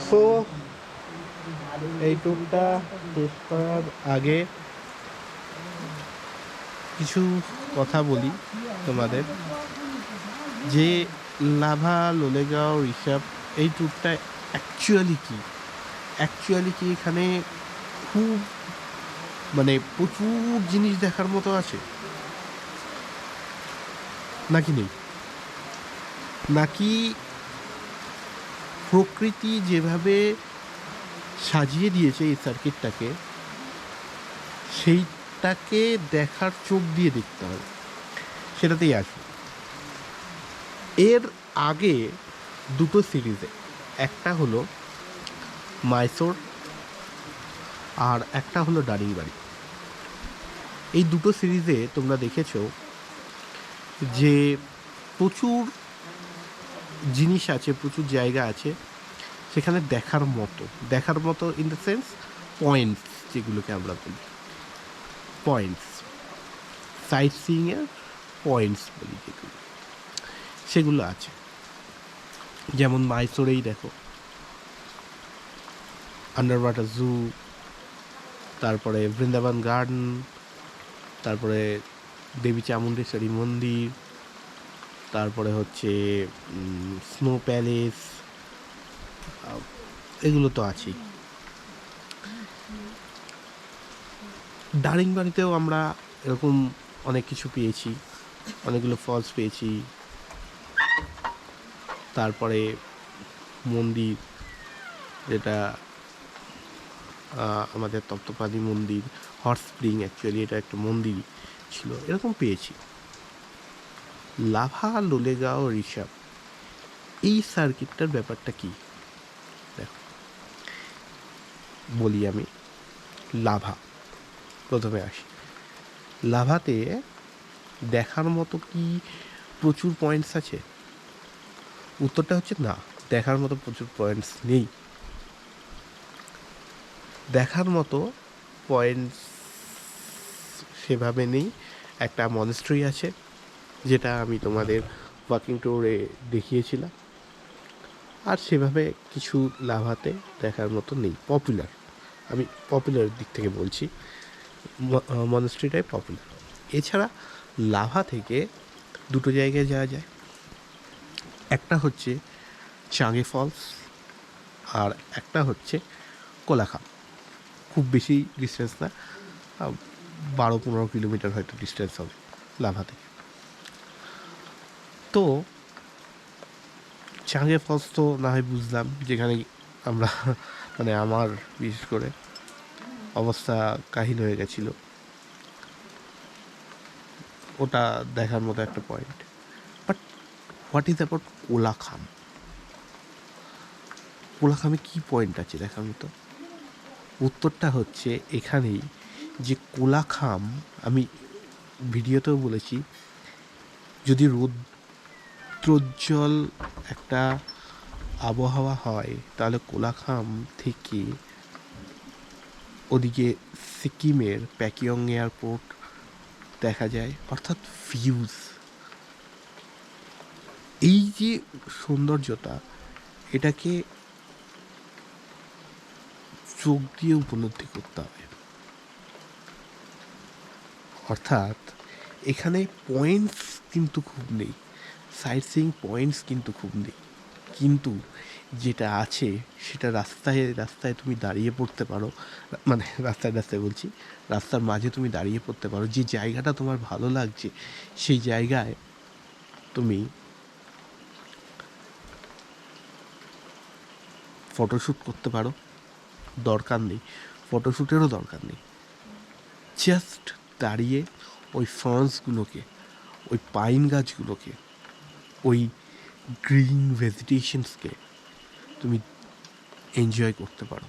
So এই ট্যুরটা শেষ করার আগে কিছু কথা বলি তোমাদের, যে লাভা, লোলেগাঁও, ঋষভ, এই ট্যুরটা অ্যাকচুয়ালি কি এখানে খুব প্রচুর জিনিস দেখার মতো আছে নাকি নেই, নাকি প্রকৃতি যেভাবে সাজিয়ে দিয়েছে এই সার্কিটটাকে, সেইটাকে দেখার চোখ দিয়ে দেখতে হবে, সেটাতেই আসবে। এর আগে দুটো সিরিজে, একটা হলো মাইসোর আর একটা হলো দারিংবাড়ি, এই দুটো সিরিজে তোমরা দেখেছো যে প্রচুর জিনিস আছে, প্রচুর জায়গা আছে সেখানে দেখার মতো ইন দ্য সেন্স পয়েন্টস, যেগুলোকে আমরা বলি পয়েন্টস, সাইট সিইংয়ের পয়েন্টস বলি যেগুলো, সেগুলো আছে। যেমন মাইসোরেই দেখো আন্ডার ওয়াটার জু, তারপরে বৃন্দাবন গার্ডেন, তারপরে দেবী চামুণ্ডেশ্বরী মন্দির, তারপরে হচ্ছে স্নো প্যালেস, এগুলো তো আছেই। দারিংবাড়িতেও আমরা এরকম অনেক কিছু পেয়েছি, অনেকগুলো ফলস পেয়েছি, তারপরে মন্দির, যেটা আমাদের তপ্তপানি মন্দির, হট স্প্রিং, অ্যাকচুয়ালি এটা একটা মন্দিরই ছিল, এরকম পেয়েছি। লাভা, লোলেগাঁও, ঋষভ, এই সার্কিটটার ব্যাপারটা কি দেখো বলি আমি। লাভা প্রথমে আসি। লাভাতে দেখার মতো কি প্রচুর পয়েন্টস আছে? উত্তরটা হচ্ছে না, দেখার মতো প্রচুর পয়েন্টস নেই। দেখার মতো পয়েন্টস সেভাবে নেই। একটা মনেস্ট্রি আছে, যেটা আমি তোমাদের ওয়াকিং ট্যুরে দেখিয়েছিলাম, আর সেভাবে কিছু লাভাতে দেখার মতো নেই। আমি পপুলার দিক থেকে বলছি, মনেস্ট্রিটাই পপুলার। এছাড়া লাভা থেকে দুটো জায়গায় যাওয়া যায়, একটা হচ্ছে চাঙে ফলস, আর একটা হচ্ছে কোলাখাম। খুব বেশি ডিস্টেন্স না, 12-15 কিলোমিটার হয়তো ডিস্টেন্স হবে লাভা থেকে। তো চাঙে ফলস তো না হয় বুঝলাম, যেখানে আমরা আমার বিশেষ করে অবস্থা কাহিল হয়ে গেছিল, ওটা দেখার মতো একটা point. But what is about কোলাখাম? কোলাখামে কী পয়েন্ট আছে দেখার মতো? উত্তরটা হচ্ছে এখানেই, যে কোলাখাম, আমি ভিডিওতেও বলেছি, যদি রৌদ্রোজ্জ্বল একটা আবহাওয়া হয় তাহলে কোলাখাম থেকে ওদিকে সিকিমের প্যাকিয়ং এয়ারপোর্ট দেখা যায়, অর্থাৎ ভিউজ। এই যে সৌন্দর্যতা, এটাকে চোখ দিয়ে উপলব্ধি করতে হবে। অর্থাৎ এখানে পয়েন্টস কিন্তু খুব নেই, সাইট সিইং পয়েন্টস কিন্তু খুব নেই, কিন্তু যেটা আছে সেটা রাস্তায় তুমি দাঁড়িয়ে পড়তে পারো, রাস্তায় বলছি, রাস্তার মাঝে তুমি দাঁড়িয়ে পড়তে পারো, যে জায়গাটা তোমার ভালো লাগছে সেই জায়গায় তুমি ফটোশ্যুট করতে পারো। ফটোশ্যুটেরও দরকার নেই, জাস্ট দাঁড়িয়ে ওই ফর্নসগুলোকে, ওই পাইন গাছগুলোকে, ওই গ্রিন ভেজিটেশনসকে তুমি এনজয় করতে পারো।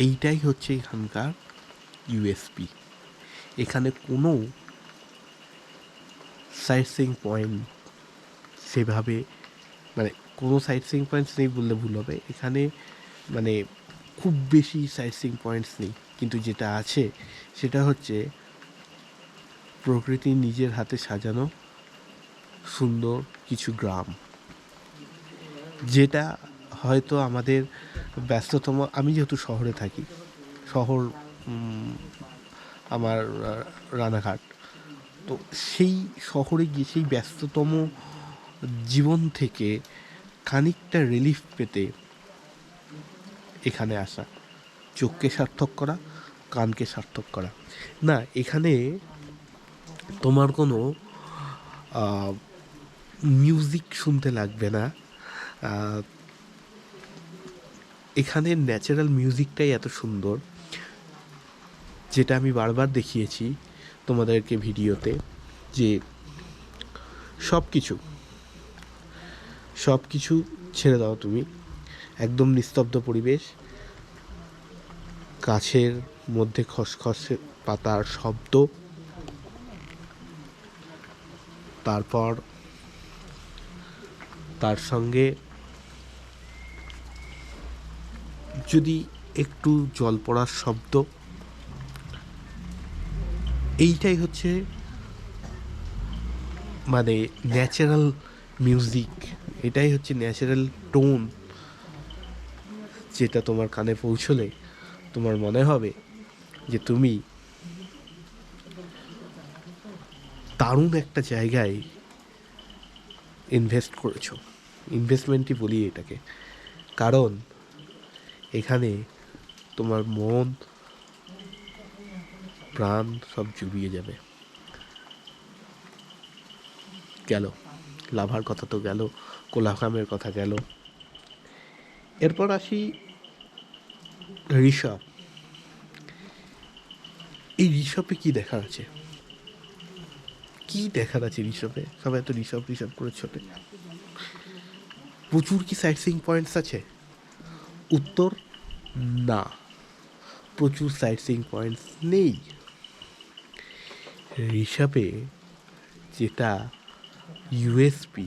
এইটাই হচ্ছে এখানকার ইউএসপি। এখানে কোনো সাইট সিইং পয়েন্ট সেভাবে, কোনো সাইট সিইং পয়েন্টস নেই বললে ভুল হবে, এখানে খুব বেশি সাইট সিইং পয়েন্টস নেই, কিন্তু যেটা আছে সেটা হচ্ছে প্রকৃতি নিজের হাতে সাজানো সুন্দর কিছু গ্রাম, যেটা হয়তো আমাদের ব্যস্ততম, আমি যেহেতু শহরে থাকি, শহর আমার রানাঘাট, তো সেই শহরে গিয়ে সেই ব্যস্ততম জীবন থেকে খানিকটা রিলিফ পেতে এখানে আসা, চোখকে সার্থক করা, কানকে সার্থক করা। না, এখানে তোমার কোনো মিউজিক শুনতে লাগবে না, এখানে ন্যাচারাল মিউজিকটাই এত সুন্দর, যেটা আমি বারবার দেখিয়েছি তোমাদেরকে ভিডিওতে, যে সব কিছু সব কিছু ছেড়ে দাও তুমি, একদম নিস্তব্ধ পরিবেশ, গাছের মধ্যে খসখসে পাতার শব্দ, তারপর তার সঙ্গে যদি একটু জল পড়ার শব্দ, এইটাই হচ্ছে মানে ন্যাচারাল মিউজিক, এটাই হচ্ছে ন্যাচারাল টোন, যেটা তোমার কানে পৌঁছলে তোমার মনে হবে যে তুমি দারুণ একটা জায়গায় ইনভেস্ট করেছো। ইনভেস্টমেন্টই বলি এটাকে, কারণ এখানে তোমার মন প্রাণ সব জুড়িয়ে যাবে। গেল লাভার কথা, তো গেল, কোলাঘামের কথা গেল, এরপর আসি ঋষভ। এই ঋষভে কি দেখার আছে? কি দেখার আছে ঋষভে? সবাই তো ঋষভ ঋষভ করে ছোটে। প্রচুর কি সাইট সিইং পয়েন্টস আছে? উত্তর না, প্রচুর সাইট সিইং পয়েন্টস নেই। ঋষভে যেটা ইউএসপি,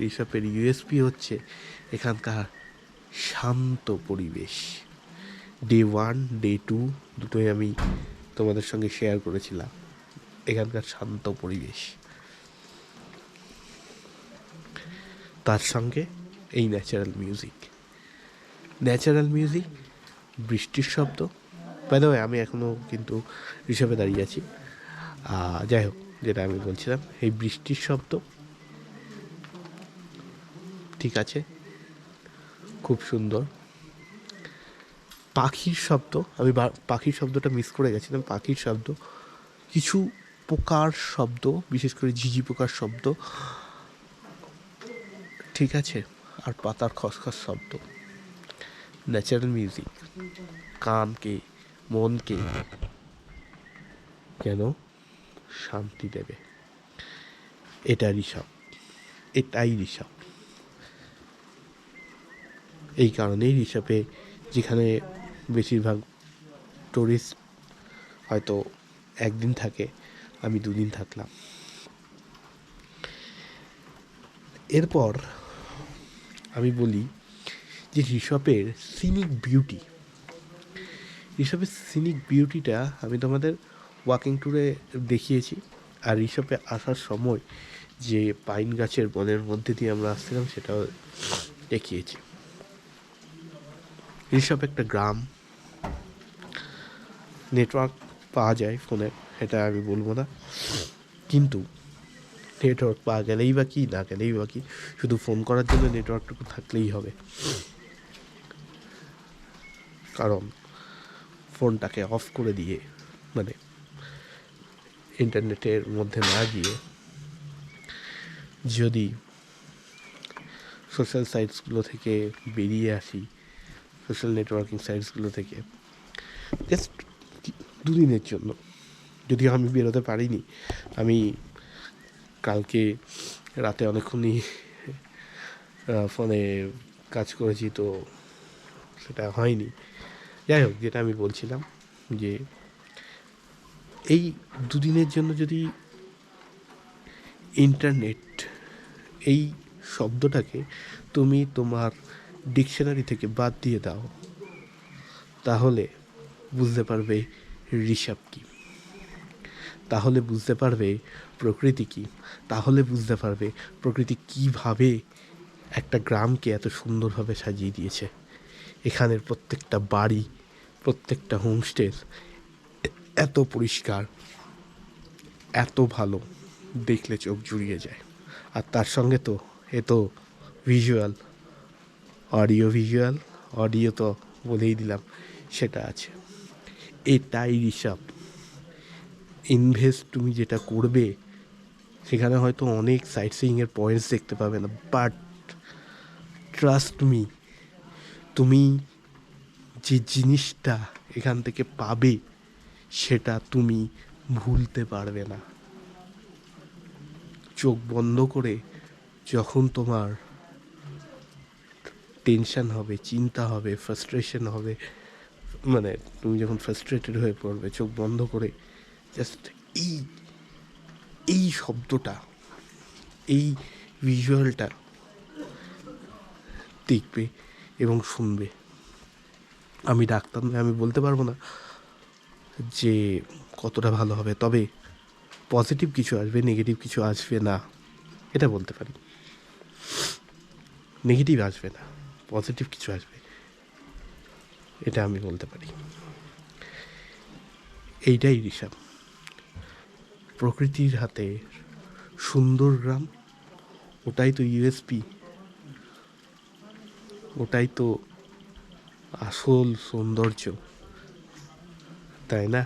ঋষভের ইউএসপি হচ্ছে এখানকার শান্ত পরিবেশ। ডে 1 ডে 2 দুটোই আমি তোমাদের সঙ্গে শেয়ার করেছিলাম এখানকার শান্ত পরিবেশ, তার সঙ্গে এই ন্যাচারাল মিউজিক, বৃষ্টির শব্দ। বাই দ্য ওয়ে, আমি এখনও কিন্তু ঋষভে দাঁড়িয়ে আছি। যাই হোক, যেটা আমি বলছিলাম, এই বৃষ্টির শব্দ ঠিক আছে, খুব সুন্দর। পাখির শব্দ, আমি পাখির শব্দটা মিস করে গেছিলাম, পাখির শব্দ, কিছু পোকার শব্দ, বিশেষ করে ঝিঝি পোকার শব্দ, ঠিক আছে, আর পাতার খসখস শব্দ। ন্যাচারাল মিউজিক কানকে, মনকে যেন শান্তি দেবে। এটা ঋষভ, এটাই ঋষভ। এই কারণেই ঋষভে, যেখানে বেশিরভাগ টুরিস্ট হয়তো একদিন থাকে, আমি 2 দিন থাকলাম। এরপর আমি বলি যে ঋষভের সিনিক বিউটিটা আমি তোমাদের ওয়াকিং ট্যুরে দেখিয়েছি, আর ঋষভে আসার সময় যে পাইন গাছের বনের মধ্যে দিয়ে আমরা আসছিলাম সেটাও দেখিয়েছি। ঋষভ একটা গ্রাম, নেটওয়ার্ক পাওয়া যায় ফোনে, এটা আমি বলবো না, কিন্তু নেটওয়ার্ক পাওয়া গেলেই বা কি, না গেলেই বা কি, শুধু ফোন করার জন্য নেটওয়ার্কটুকু থাকলেই হবে। কারণ ফোনটাকে অফ করে দিয়ে, মানে ইন্টারনেটের মধ্যে না গিয়ে, যদি সোশ্যাল সাইটসগুলো থেকে বেরিয়ে আসি, সোশ্যাল নেটওয়ার্কিং সাইটসগুলো থেকে জাস্ট 2 দিনের জন্য, যদিও আমি বেরোতে পারিনি, আমি কালকে রাতে অনেকক্ষণই ফোনে কাজ করেছি, তো সেটা হয়নি। যাই হোক, যেটা আমি বলছিলাম যে এই 2 দিনের জন্য যদি ইন্টারনেট, এই শব্দটাকে তুমি তোমার ডিকশনারি থেকে বাদ দিয়ে দাও, তাহলে বুঝতে পারবে ঋষভ কী, তাহলে বুঝতে পারবে প্রকৃতি কী, তাহলে বুঝতে পারবে প্রকৃতি কীভাবে একটা গ্রামকে এত সুন্দরভাবে সাজিয়ে দিয়েছে। এখানের প্রত্যেকটা বাড়ি, প্রত্যেকটা হোমস্টে এত পরিষ্কার, এত ভালো, দেখলে চোখ জুড়িয়ে যায়। আর তার সঙ্গে তো এ তো ভিজুয়াল, ভিজুয়াল, অডিও তো বলেই দিলাম, সেটা আছে। এটাই ঋষভ, ইনভেস্ট তুমি যেটা করবে সেখানে হয়তো অনেক সাইট সিইংয়ের পয়েন্টস দেখতে পাবে না, বাট ট্রাস্ট মি, তুমি যে জিনিসটা এখান থেকে পাবে সেটা তুমি ভুলতে পারবে না। চোখ বন্ধ করে যখন তোমার টেনশন হবে, চিন্তা হবে, ফ্রাস্ট্রেশন হবে, মানে তুমি যখন ফ্রাস্ট্রেটেড হয়ে পড়বে, চোখ বন্ধ করে জাস্ট এই এই শব্দটা, এই ভিজুয়ালটা দেখবে এবং শুনবে। আমি ডাক্তার নয়, আমি বলতে পারবো না যে কতটা ভালো হবে, তবে পজিটিভ কিছু আসবে, নেগেটিভ কিছু আসবে না, এটা বলতে পারি। নেগেটিভ আসবে না, পজিটিভ কিছু আসবে, এটা আমি বলতে পারি। এইটাই ঋষভ, প্রকৃতির হাতে সুন্দর গ্রাম, ওটাই তো ইউএসপি, ওটাই তো আসল সৌন্দর্য, তাই না?